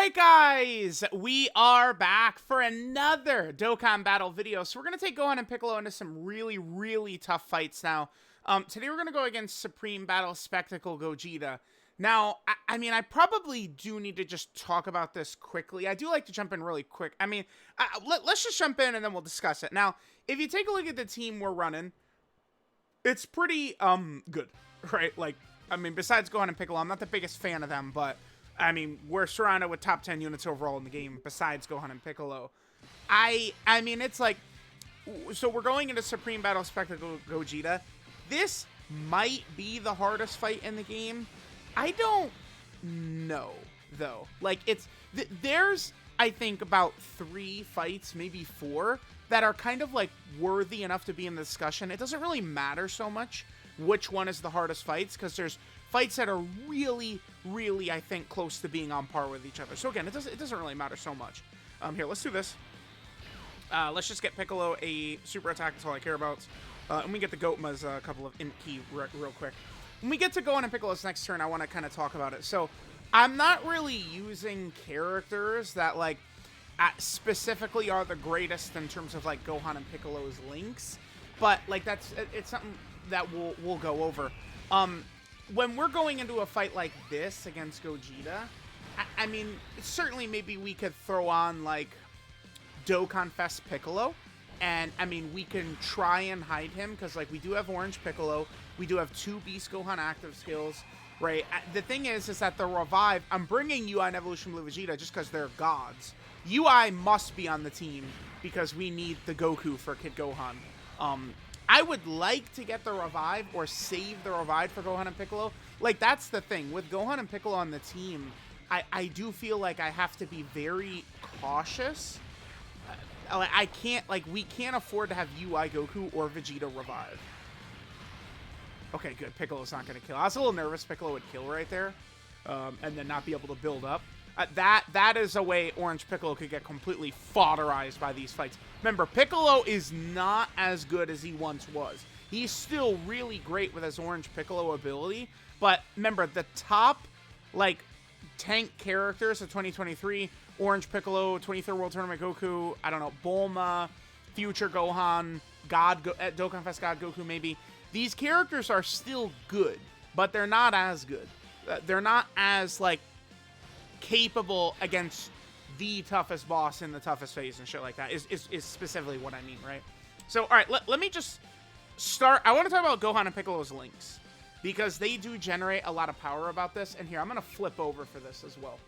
Alright guys, we are back for another Dokkan battle video. So we're going to take Gohan and Piccolo into some really tough fights now. Today we're going to go against Supreme Battle Spectacle Gogeta. Now, I probably do need to just talk about this quickly. I do like to jump in really quick. Let's just jump in and then we'll discuss it. Now, if you take a look at the team we're running, it's pretty, good, right? Besides Gohan and Piccolo, I'm not the biggest fan of them, but we're surrounded with top 10 units overall in the game besides Gohan and Piccolo. So we're going into Supreme Battle Spectacle Gogeta. This might be the hardest fight in the game. I don't know, though. There's, I think, about 3 fights, maybe 4, that are kind of, worthy enough to be in the discussion. It doesn't really matter so much which one is the hardest fights, because there's fights that are really, I think, close to being on par with each other. So again, it doesn't really matter so much. Here, let's do this. Let's just get Piccolo a super attack. That's all I care about. And we get the Gotama's a couple of int key real quick. When we get to Gohan and Piccolo's next turn, I want to kind of talk about it. So I'm not really using characters that specifically are the greatest in terms of Gohan and Piccolo's links, but it's something that we'll go over. When we're going into a fight like this against Gogeta, certainly maybe we could throw on, DOKKANFEST Piccolo, and, we can try and hide him, because, we do have Orange Piccolo, we do have 2 Beast Gohan active skills, right? The thing is that the Revive, I'm bringing UI and Evolution Blue Vegeta just because they're gods. UI must be on the team, because we need the Goku for Kid Gohan. I would like to get the Revive or save the Revive for Gohan and Piccolo. That's the thing. With Gohan and Piccolo on the team, I do feel like I have to be very cautious. We can't afford to have UI Goku or Vegeta Revive. Okay, good. Piccolo's not going to kill. I was a little nervous Piccolo would kill right there, and then not be able to build up. That is a way Orange Piccolo could get completely fodderized by these fights. Remember, Piccolo is not as good as he once was. He's still really great with his Orange Piccolo ability, but remember, the top, tank characters of 2023, Orange Piccolo, 23rd World Tournament Goku, I don't know, Bulma, Future Gohan, DOKKANFEST God Goku maybe. These characters are still good, but they're not as good. They're not as, capable against the toughest boss in the toughest phase and shit like that is specifically what I mean, right? So, all right, let me just start. I want to talk about Gohan and Piccolo's links, because they do generate a lot of power about this. And here, I'm going to flip over for this as well.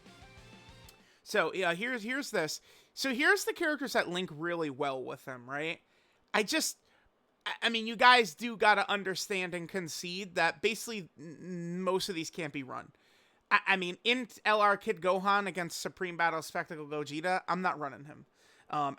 So, yeah, here's this. So here's the characters that link really well with them, right? You guys do got to understand and concede that basically most of these can't be run. In LR Kid Gohan against Supreme Battle Spectacle Gogeta, I'm not running him.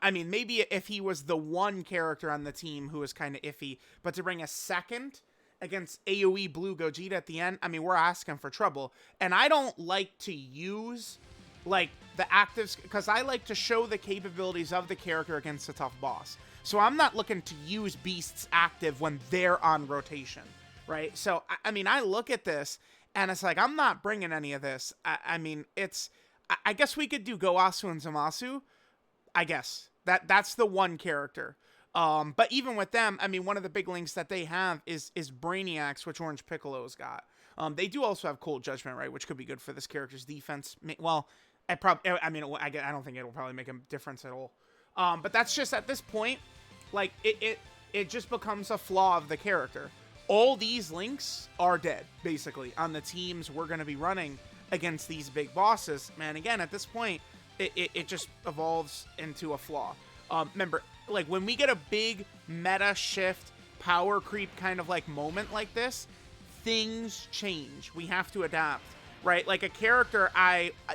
Maybe if he was the one character on the team who was kind of iffy, but to bring a second against AoE Blue Gogeta at the end, we're asking for trouble. And I don't like to use, the actives, because I like to show the capabilities of the character against a tough boss. So I'm not looking to use Beast's active when they're on rotation, right? So, I look at this, and it's I'm not bringing any of this. I guess we could do Goasu and Zamasu. I guess. That's the one character. But even with them, one of the big links that they have is Brainiacs, which Orange Piccolo's got. They do also have Cold Judgment, right, which could be good for this character's defense. Well, I don't think it'll probably make a difference at all. But that's just, at this point, it just becomes a flaw of the character. All these links are dead, basically, on the teams we're going to be running against these big bosses. Man, again, at this point, it just evolves into a flaw. Remember, when we get a big meta shift, power creep kind of moment like this, things change. We have to adapt, right? A character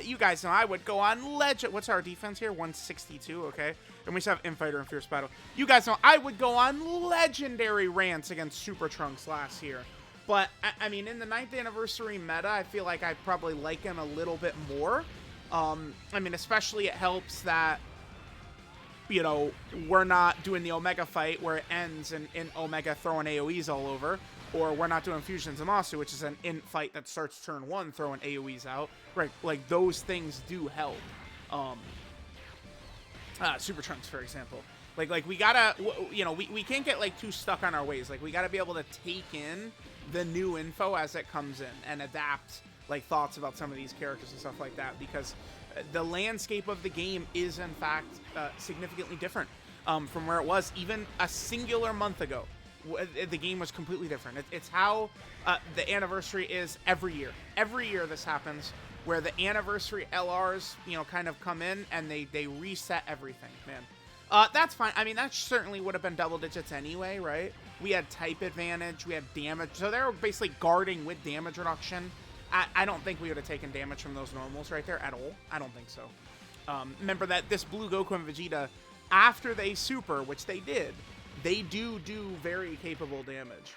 you guys know, I would go on legend. What's our defense here? 162, okay. And we still have Infighter and Fierce Battle. You guys know I would go on legendary rants against Super Trunks last year. But, in the 9th anniversary meta, I feel like I probably like him a little bit more. Especially it helps that, we're not doing the Omega fight where it ends in Omega throwing AoEs all over. or we're not doing Fusion Zamasu, which is an int fight that starts turn 1, throwing AoEs out, right? Like, those things do help. Super Trunks, for example. Like we gotta, you know, we can't get, like, too stuck on our ways. Like, we gotta be able to take in the new info as it comes in and adapt, like, thoughts about some of these characters and stuff like that, because the landscape of the game is, in fact, significantly different from where it was even a singular month ago. The game was completely different. It's how the anniversary is every year. Every year this happens, where the anniversary LRs, you know, kind of come in and they reset everything, man. That's fine. I mean, that certainly would have been double digits anyway, right? We had type advantage, we had damage, so they were basically guarding with damage reduction. I don't think we would have taken damage from those normals right there at all. I don't think so. Remember that this Blue Goku and Vegeta, after they super, which they did, they do very capable damage.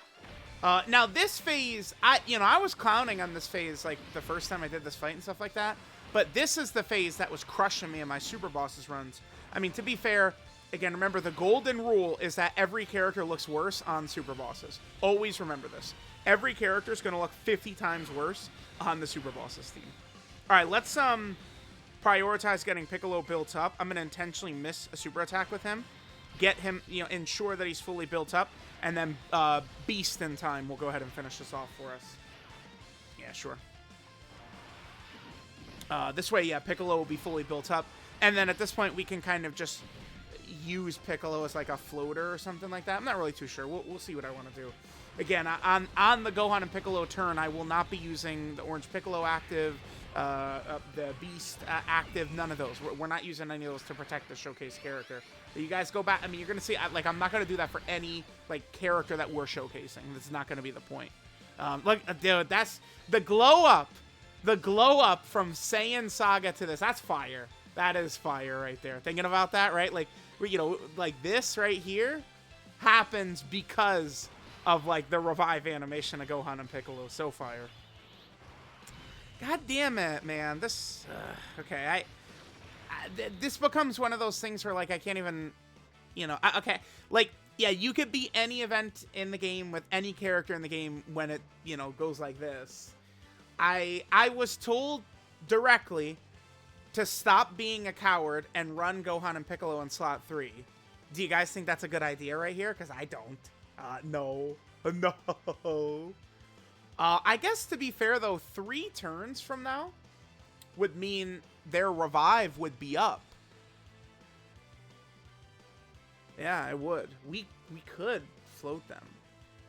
Now this phase, I was clowning on this phase like the first time I did this fight and stuff like that, but this is the phase that was crushing me in my Super Bosses runs. I mean, to be fair, again, remember the golden rule is that every character looks worse on Super Bosses. Always remember this. Every character is going to look 50 times worse on the Super Bosses team. All right, let's prioritize getting Piccolo built up. I'm going to intentionally miss a super attack with him. Get him, you know, ensure that he's fully built up, and then Beast in time will go ahead and finish this off for us. Yeah, sure. This way, yeah, Piccolo will be fully built up, and then at this point, we can kind of just use Piccolo as like a floater or something like that. I'm not really too sure. We'll see what I want to do. Again, on the Gohan and Piccolo turn, I will not be using the Orange Piccolo active, the Beast active, none of those. We're not using any of those to protect the showcase character. You guys go back. I mean, you're going to see, like, I'm not going to do that for any, like, character that we're showcasing. That's not going to be the point. Look, dude, that's the glow up. The glow up from Saiyan Saga to this. That's fire. That is fire right there. Thinking about that, right? Like, you know, like this right here happens because of, like, the revive animation of Gohan and Piccolo. So fire. God damn it, man. This, okay, this becomes one of those things where, like, I can't even, you know, okay, like, yeah, you could be any event in the game with any character in the game when it, you know, goes like this. I was told directly to stop being a coward and run Gohan and Piccolo in slot 3. Do you guys think that's a good idea right here? Because I don't. No. No. I guess to be fair, though, 3 turns from now would mean their revive would be up. Yeah, it would. We could float them.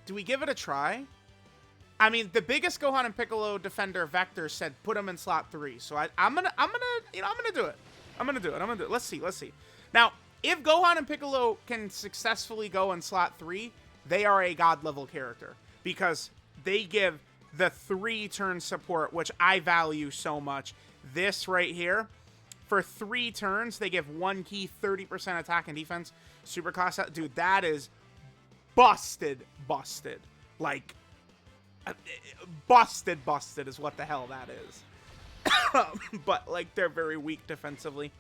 Do we give it a try? I mean, the biggest Gohan and Piccolo defender, Vector, said put them in slot 3. So I'm gonna do it. I'm gonna do it. Let's see. Now, if Gohan and Piccolo can successfully go in slot 3, they are a god level character because they give the 3-turn support, which I value so much. This right here, for 3 turns, they give 1 key, 30% attack and defense. Superclass, dude, that is busted. Like, busted is what the hell that is. But, like, they're very weak defensively,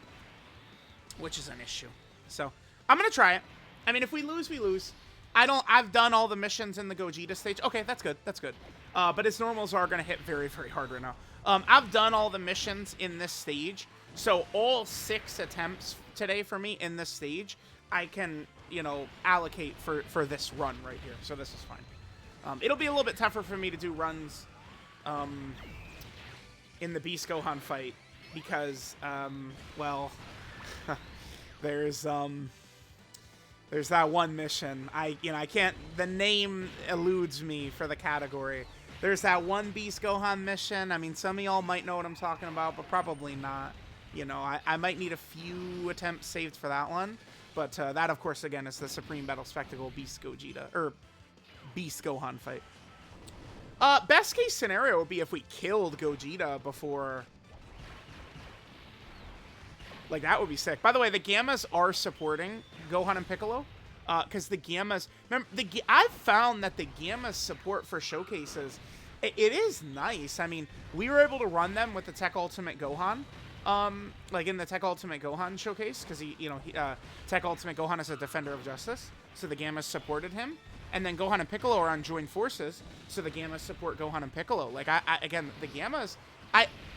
which is an issue. So, I'm going to try it. I mean, if we lose, we lose. I've done all the missions in the Gogeta stage. Okay, that's good. But his normals are going to hit very, very hard right now. I've done all the missions in this stage. So all 6 attempts today for me in this stage, I can, you know, allocate for this run right here. So this is fine. It'll be a little bit tougher for me to do runs in the Beast Gohan fight because, well, there's that one mission. I can't, the name eludes me for the category. There's that one Beast Gohan mission. I mean, some of y'all might know what I'm talking about, but probably not. You know, I might need a few attempts saved for that one. But that, of course, again, is the Supreme Battle Spectacle Beast Gogeta, or Beast Gohan fight. Best case scenario would be if we killed Gogeta before... Like, that would be sick. By the way, the Gammas are supporting Gohan and Piccolo. Because the Gammas... Remember, I've found that the Gammas support for showcases, it is nice. I mean, we were able to run them with the Tech Ultimate Gohan. Like in the Tech Ultimate Gohan showcase. Because, Tech Ultimate Gohan is a Defender of Justice. So the Gammas supported him. And then Gohan and Piccolo are on joint forces, so the Gammas support Gohan and Piccolo. Like, again, the Gammas,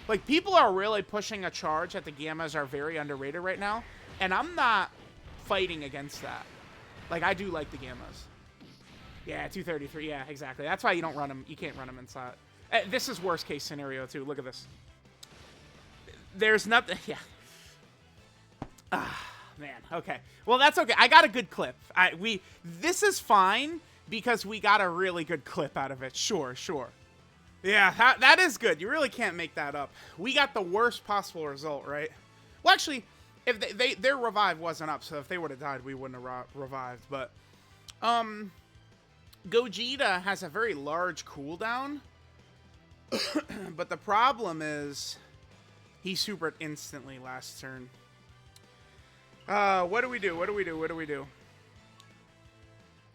like, people are really pushing a charge that the Gammas are very underrated right now, and I'm not fighting against that. Like, I do like the Gammas. Yeah, 233, yeah, exactly. That's why you don't run them. You can't run them inside. This is worst case scenario, too. Look at this. There's nothing, yeah. Ah, man, okay. Well, that's okay. I got a good clip. This is fine because we got a really good clip out of it. Sure. Yeah, that is good. You really can't make that up. We got the worst possible result, right? Well, actually, if their revive wasn't up, so if they would have died, we wouldn't have revived. But, Gogeta has a very large cooldown. But the problem is, he supered instantly last turn. What do we do?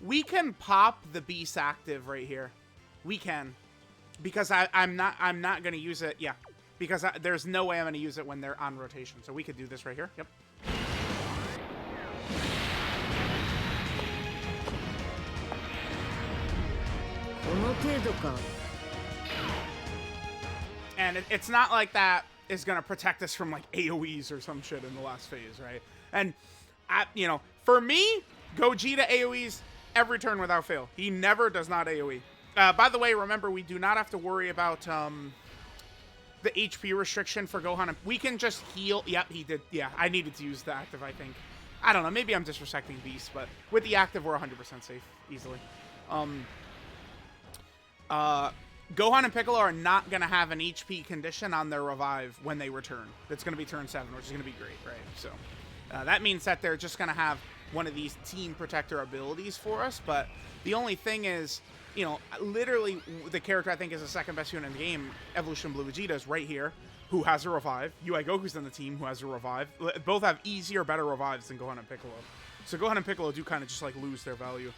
We can pop the Beast active right here. We can. Because I'm not going to use it. Yeah. Because there's no way I'm going to use it when they're on rotation. So we could do this right here. Yep. And it's not like that is going to protect us from, like, AoEs or some shit in the last phase, right? And, you know, for me, Gogeta AoEs every turn without fail. He never does not AoE. By the way, remember, we do not have to worry about the HP restriction for Gohan. We can just heal. Yep, he did. Yeah, I needed to use the active, I think. I don't know. Maybe I'm disrespecting Beast, but with the active, we're 100% safe, easily. Gohan and Piccolo are not going to have an HP condition on their revive when they return. It's going to be turn 7, which is going to be great, right? So that means that they're just going to have one of these team protector abilities for us. But the only thing is, you know, literally the character I think is the second best unit in the game, Evolution Blue Vegeta, is right here, who has a revive. UI Goku's on the team, who has a revive. Both have easier, better revives than Gohan and Piccolo. So Gohan and Piccolo do kind of just, like, lose their value.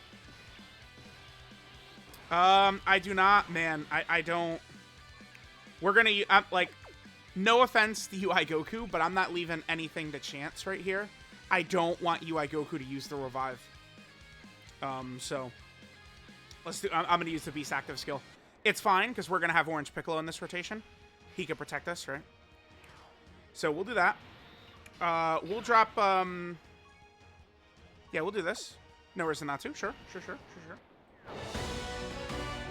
I do not, man. I don't. We're gonna, like, no offense to UI Goku, but I'm not leaving anything to chance right here. I don't want UI Goku to use the revive. So let's do. I'm gonna use the Beast active skill. It's fine because we're gonna have Orange Piccolo in this rotation. He can protect us, right? So we'll do that. We'll drop. Yeah, we'll do this. No reason not to. Sure.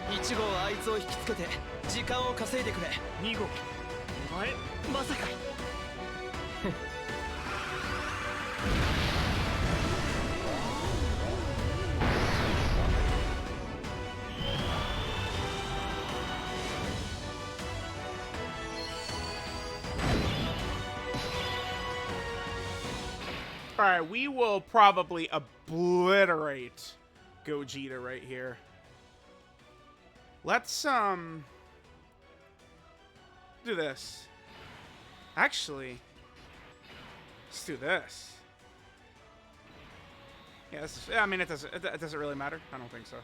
1号はあいつを引きつけて時間を稼いでくれ。2号お前まさか。Alright, we will probably obliterate Gogeta right here. Let's, do this. Actually, let's do this. Yeah, this is, I mean, it doesn't really matter. I don't think so.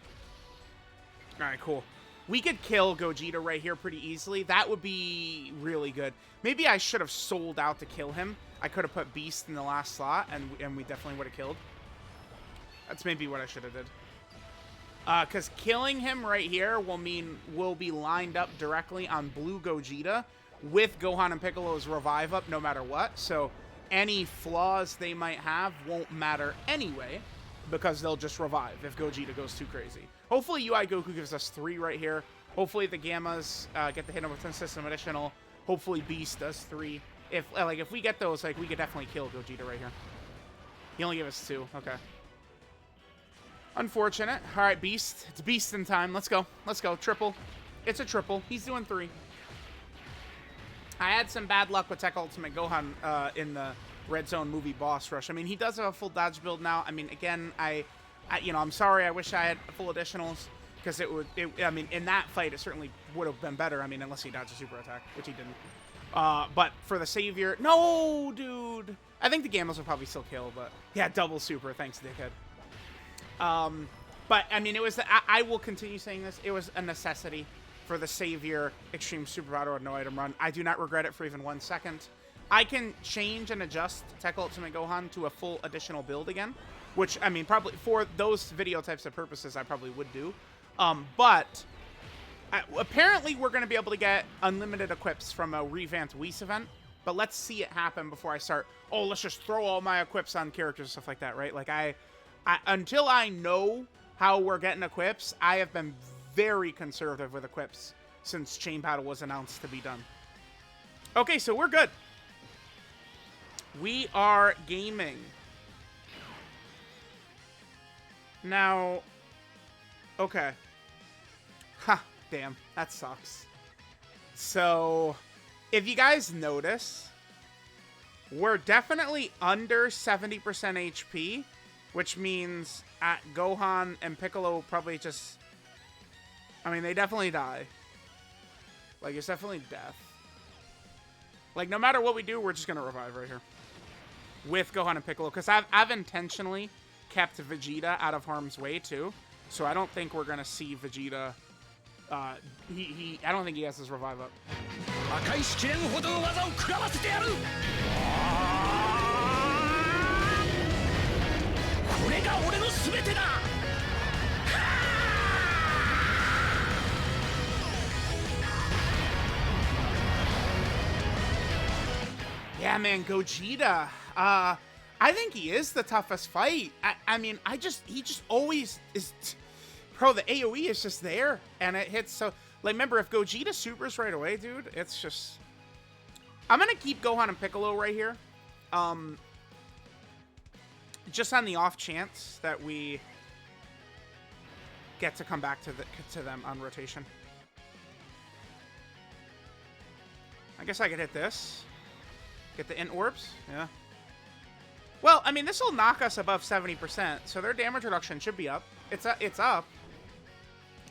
Alright, cool. We could kill Gogeta right here pretty easily. That would be really good. Maybe I should have sold out to kill him. I could have put Beast in the last slot, and we definitely would have killed. That's maybe what I should have did. Because killing him right here will mean we'll be lined up directly on Blue Gogeta with Gohan and Piccolo's revive up no matter what. So any flaws they might have won't matter anyway because they'll just revive if Gogeta goes too crazy. Hopefully UI Goku gives us 3 right here. Hopefully the Gammas get the hit with 10 system additional. Hopefully Beast does 3. If we get those, like, we could definitely kill Gogeta right here. He only gave us 2. Okay. Unfortunate. All right, Beast. It's Beast in time. Let's go. Let's go. Triple. It's a triple. He's doing 3. I had some bad luck with Tech Ultimate Gohan in the Red Zone movie boss rush. I mean, he does have a full dodge build now. I mean, again, I'm sorry. I wish I had full additionals because I mean, in that fight, it certainly would have been better. I mean, unless he dodged a super attack, which he didn't. But for the Savior, no, dude. I think the Gammas will probably still kill, but yeah, double super. Thanks, dickhead. But I mean, it was. I will continue saying this. It was a necessity for the Savior Extreme Super Battle with no item run. I do not regret it for even 1 second. I can change and adjust Tech Ultimate Gohan to a full additional build again. which, I mean, probably for those video types of purposes, I probably would do. But apparently we're going to be able to get unlimited equips from a revamped Whis event, but let's see it happen before I start, oh, let's just throw all my equips on characters and stuff like that, right? Like, until I know how we're getting equips, I have been very conservative with equips since Chain Battle was announced to be done. Okay, so we're good. We are gaming. Now, okay. Ha, damn, that sucks. So, if you guys notice, we're definitely under 70% HP, which means at Gohan and Piccolo probably just, I mean, they definitely die. Like, it's definitely death. Like, no matter what we do, we're just going to revive right here. With Gohan and Piccolo, because I've intentionally kept Vegeta out of harm's way, too. So I don't think we're going to see Vegeta. I don't think he has his revive up. Yeah, man, Gogeta. I think he is the toughest fight. I mean, he just always is. Bro, the AoE is just there, and it hits so. Like, remember, if Gogeta supers right away, dude, it's just. I'm gonna keep Gohan and Piccolo right here. Just on the off chance that we get to come back to them on rotation. I guess I could hit this. Get the int orbs, yeah. Well, I mean, this will knock us above 70%, so their damage reduction should be up. It's up.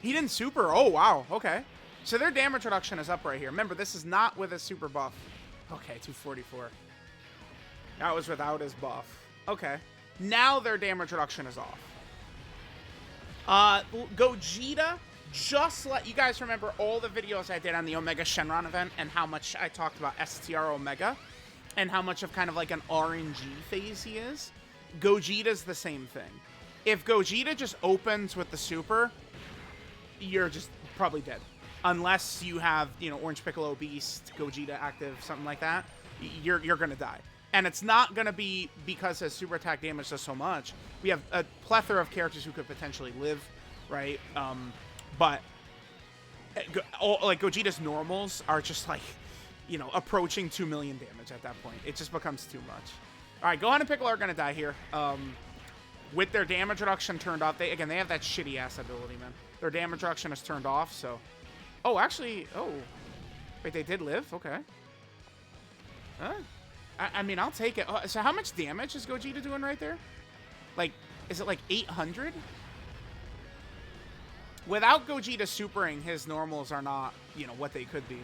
He didn't super. Oh, wow. Okay. So their damage reduction is up right here. Remember, this is not with a super buff. Okay, 244. That was without his buff. Okay. Now their damage reduction is off. Gogeta, just let you guys remember all the videos I did on the Omega Shenron event and how much I talked about STR Omega and how much of kind of like an RNG phase he is. Gogeta's the same thing. If Gogeta just opens with the super, you're just probably dead. Unless you have, you know, Orange Piccolo Beast, Gogeta active, something like that, you're gonna die. And it's not gonna be because his super attack damage does so much. We have a plethora of characters who could potentially live, right? But like Gogeta's normals are just like, you know, approaching 2 million damage at that point. It just becomes too much. All right, Gohan and Piccolo are gonna die here. With their damage reduction turned off, they have that shitty ass ability, man. Their damage reduction is turned off, so. Oh, actually, oh. Wait, they did live? Okay. I mean, I'll take it. So how much damage is Gogeta doing right there? Like, is it like 800? Without Gogeta supering, his normals are not, you know, what they could be.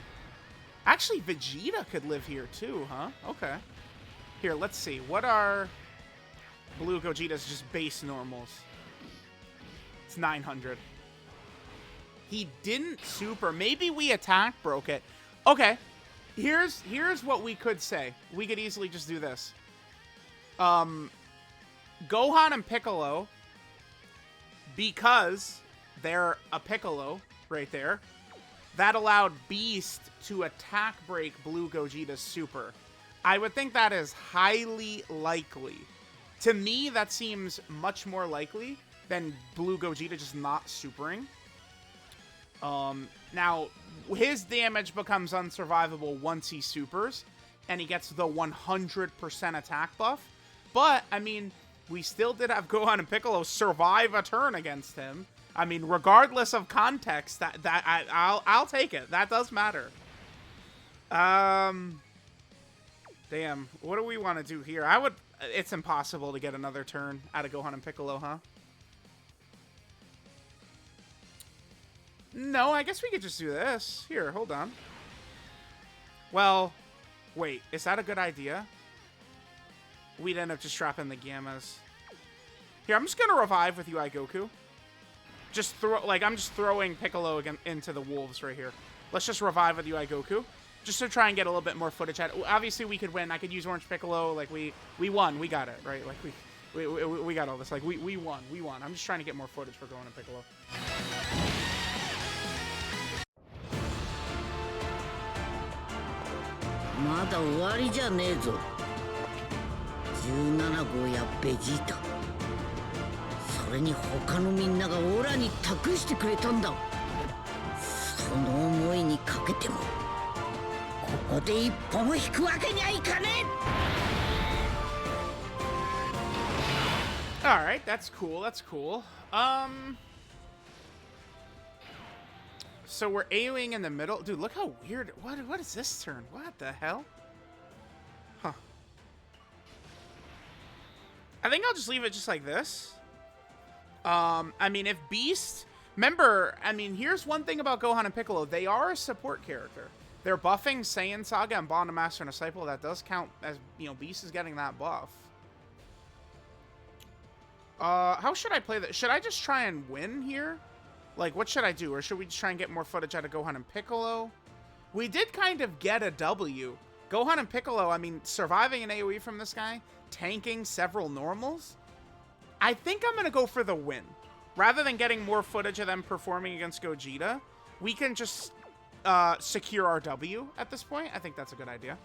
Actually, Vegeta could live here too, huh? Okay. Here, let's see. What are Blue Gogeta's just base normals? It's 900. He didn't super. Maybe we attack broke it. Okay. Here's what we could say. We could easily just do this. Gohan and Piccolo, because they're a Piccolo right there, that allowed Beast to attack break Blue Gogeta's super. I would think that is highly likely. To me, that seems much more likely than Blue Gogeta just not supering. Now, his damage becomes unsurvivable once he supers, and he gets the 100% attack buff. But, I mean, we still did have Gohan and Piccolo survive a turn against him. I mean, regardless of context, I'll take it. That does matter. Damn. What do we want to do here? It's impossible to get another turn out of Gohan and Piccolo, huh? No, I guess we could just do this. Here, hold on. Well, wait. Is that a good idea? We'd end up just dropping the Gammas. Here, I'm just going to revive with UI Goku. I'm just throwing Piccolo again into the wolves right here. Let's just revive with UI Goku. Just to try and get a little bit more footage at it. Obviously, we could win. I could use Orange Piccolo. Like, we won. We got it, right? Like, We got all this. Like, we won. We won. I'm just trying to get more footage for Gohan and Piccolo. まだ終わりじゃねえぞ。17号やベジータ、それに他のみんながオラに託してくれたんだ。その思いにかけてもここで一歩も引くわけにはいかねえ。 Alright, that's cool, that's cool. So we're AoEing in the middle. Dude, look how weird. What is this turn? What the hell? Huh. I think I'll just leave it just like this. I mean, if Beast... Remember, I mean, here's one thing about Gohan and Piccolo. They are a support character. They're buffing Saiyan Saga and Bond of Master and Disciple. That does count as, you know, Beast is getting that buff. How should I play that? Should I just try and win here? Like, what should I do? Or should we just try and get more footage out of Gohan and Piccolo? We did kind of get a W. Gohan and Piccolo, I mean, surviving an AoE from this guy, tanking several normals. I think I'm going to go for the win. Rather than getting more footage of them performing against Gogeta, we can just secure our W at this point. I think that's a good idea.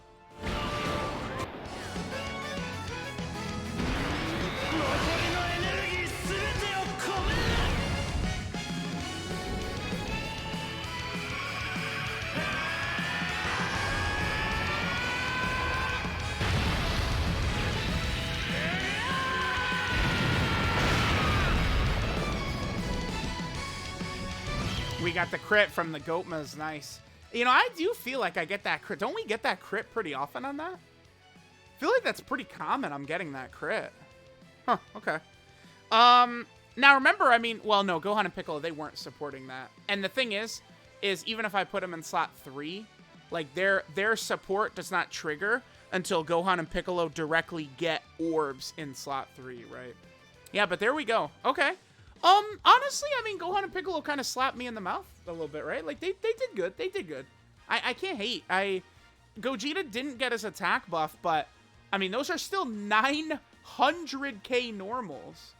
We got the crit from the Gotmas. Nice. You know, I do feel like I get that crit. Don't we get that crit pretty often on that? I feel like that's pretty common. I'm getting that crit. Huh, okay. Now remember, I mean, well, no, Gohan and Piccolo, they weren't supporting that. And the thing is even if I put them in slot 3, like their support does not trigger until Gohan and Piccolo directly get orbs in slot 3, right? Yeah, but there we go. Okay. Honestly, I mean, Gohan and Piccolo kind of slapped me in the mouth a little bit, right? Like, they did good. They did good. I can't hate. Gogeta didn't get his attack buff, but, I mean, those are still 900k normals.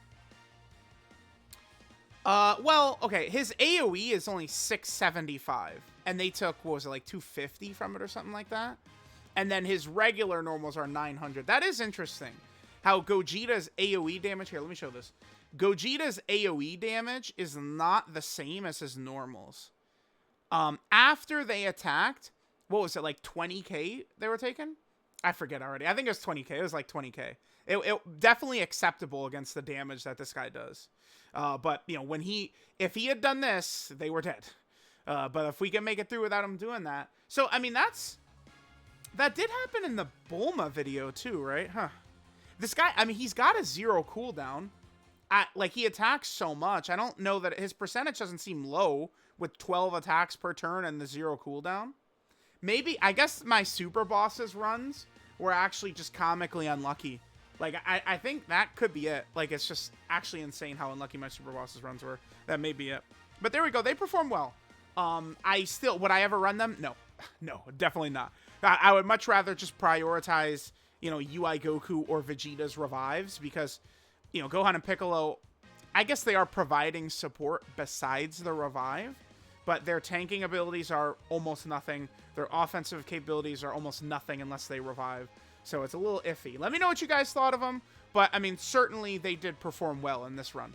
Well, okay, his AoE is only 675, and they took, what was it, like 250 from it or something like that? And then his regular normals are 900. That is interesting. How Gogeta's AoE damage, here, let me show this. Gogeta's AoE damage is not the same as his normals. After they attacked, what was it, like 20k they were taking? I forget already. I think it was 20k. It was like 20k. It definitely acceptable against the damage that this guy does. But, you know, if he had done this, they were dead. But if we can make it through without him doing that. So, I mean, that did happen in the Bulma video too, right? Huh. This guy, I mean, he's got a 0 cooldown. Like, he attacks so much. I don't know that his percentage doesn't seem low with 12 attacks per turn and the 0 cooldown. Maybe, I guess my Super Bosses runs were actually just comically unlucky. Like, I think that could be it. Like, it's just actually insane how unlucky my Super Bosses runs were. That may be it. But there we go. They perform well. Would I ever run them? No. No, definitely not. I would much rather just prioritize, you know, UI Goku or Vegeta's revives because, you know, Gohan and Piccolo, I guess they are providing support besides the revive, but their tanking abilities are almost nothing. Their offensive capabilities are almost nothing unless they revive. So it's a little iffy. Let me know what you guys thought of them, but I mean, certainly they did perform well in this run.